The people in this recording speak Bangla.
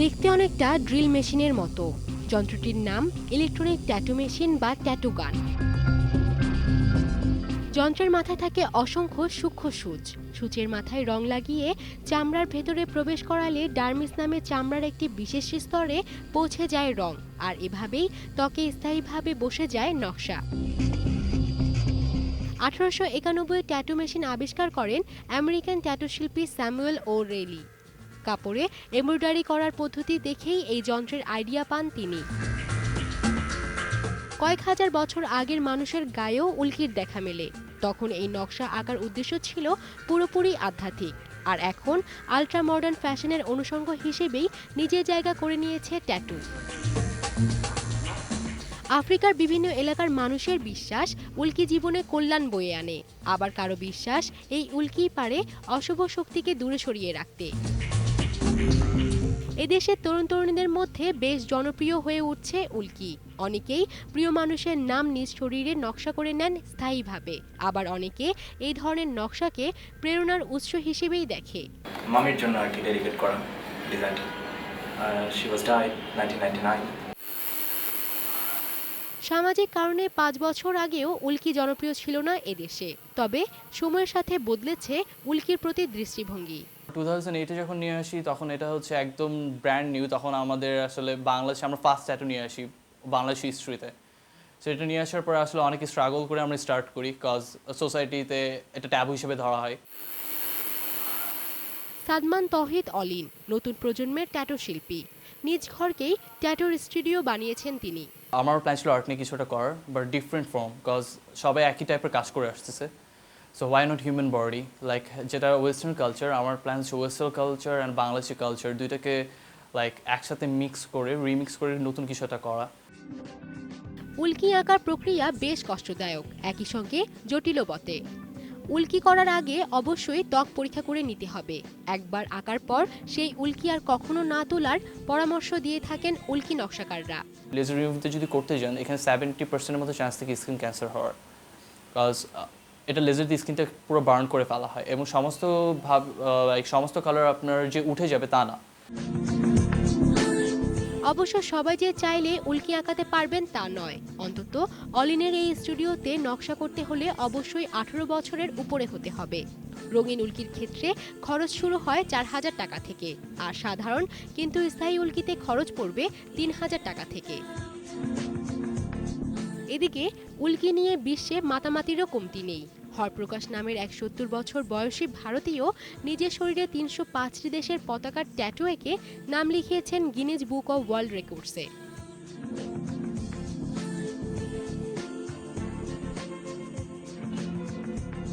দেখতে অনেকটা ড্রিল মেশিনের মতো। যন্ত্রটির নাম ইলেকট্রনিক ট্যাটু মেশিন বা ট্যাটু গান। যন্ত্রের মাথায় থাকে অসংখ্য সূক্ষ্ম সূচ। সূচের মাথায় রং লাগিয়ে চামড়ার ভেতরে প্রবেশ করালে ডার্মিস নামে চামড়ার একটি বিশেষ স্তরে পৌঁছে যায় রং, আর এভাবেই ত্বকে স্থায়ীভাবে বসে যায় নকশা। 1891 ট্যাটু মেশিন আবিষ্কার করেন আমেরিকান ট্যাটু শিল্পী স্যামুয়েল ও রেইলি। কাপড়ে এমব্রয়ডারি করার পদ্ধতি দেখেই এই যন্ত্রের আইডিয়া পান তিনি। কয়েক হাজার বছর আগের মানুষের গায়েও উল্কির দেখা মেলে। তখন এই নকশা আঁকার উদ্দেশ্য ছিল পুরোপুরি আধ্যাত্মিক, আর এখন আল্ট্রা মডার্ন ফ্যাশনের অনুষঙ্গ হিসেবেই নিজের জায়গা করে নিয়েছে ট্যাটু। আফ্রিকার বিভিন্ন এলাকার মানুষের বিশ্বাস উল্কি জীবনে কল্যাণ বয়ে আনে, আবার কারো বিশ্বাস এই উল্কিই পারে অশুভ শক্তিকে দূরে সরিয়ে রাখতে। এদেশের তরুণ তরুণীদের মধ্যে বেশ জনপ্রিয় হয়ে উঠছে উল্কি। অনেকেই প্রিয় মানুষের নাম নিজ শরীরে নকশা করে নেন স্থায়ীভাবে, আবার অনেকে এই ধরনের নকশাকে প্রেরণার উৎস হিসেবেই দেখে। মামির জন্য আর কি ডেডিকেট করা ডিজাইনটি। She was died 1999। সামাজিক কারণে 5 বছর আগেও উল্কি জনপ্রিয় ছিল না এদেশে, তবে সময়ের সাথে বদলেছে উল্কির প্রতি দৃষ্টিভঙ্গি। 2008-এ যখন নিয়ে আসি তখন এটা হচ্ছে একদম ব্র্যান্ড নিউ। তখন আমাদের আসলে বাংলাদেশে আমরা ফার্স্ট ট্যাটু নিয়ে আসি বাংলাদেশ হিস্ট্রিতে। সো এটা নিয়ে আসার পরে আসলে অনেকে স্ট্রাগল করে আমরা স্টার্ট করি, কজ সোসাইটিতে এটা ট্যাবু হিসেবে ধরা হয়। সাদমান তৌহিদ অলিন নতুন প্রজন্মের ট্যাটু শিল্পী। নিজ ঘরকেই ট্যাটুর স্টুডিও বানিয়েছেন তিনি। আমার প্ল্যান ছিল আর্ট নিয়ে কিছুটা করার, বাট ডিফারেন্ট ফর্ম, কজ সবাই একই টাইপের কাজ করে আসতেছে। So why not human body, like যেটা ওয়েস্টার্ন কালচার, আমার প্ল্যান হচ্ছে western culture and Bangladeshi culture দুইটাকে লাইক একসাথে মিক্স করে রিমিক্স করে নতুন কিছু একটা করা। উল্কি আঁকার প্রক্রিয়া বেশ কষ্টদায়ক, একই সঙ্গে জটিলও বটে। উল্কি করার আগে অবশ্যই ত্বক পরীক্ষা করে নিতে হবে। একবার আঁকার পর সেই উল্কি আর কখনো না তোলার পরামর্শ দিয়ে থাকেন উল্কি নকশাকাররা। লেজার রিমুভতে যদি করতে যান, এখানে 70% মতো চান্স থাকে স্কিন ক্যান্সার হওয়ার, কজ এটা লেজার দিয়ে স্কিনটা পুরো বার্ন করে ফেলা হয়, এবং সমস্ত কালার আপনার যে উঠে যাবে তা না। অবশ্য সবাই যে চাইলে উল্কি আঁকাতে পারবেন তা নয়। অন্তত অলিনের এই স্টুডিওতে নকশা করতে হলে অবশ্যই 18 বছরের উপরে হতে হবে। রঙিন উল্কির ক্ষেত্রে খরচ শুরু হয় 4000 টাকা থেকে, আর সাধারণ কিন্তু স্থায়ী উল্কিতে খরচ পড়বে 3000 টাকা থেকে। এদিকে উল্কি নিয়ে বিশ্বে মাতামাতিরও কমতি নেই। হরপ্রকাশ নামের এক 70 বছর বয়সী ভারতীয় নিজের শরীরে 305টি দেশের পতাকার ট্যাটু এঁকে নাম লিখিয়েছেন গিনেজ বুক অব ওয়ার্ল্ড রেকর্ডসে।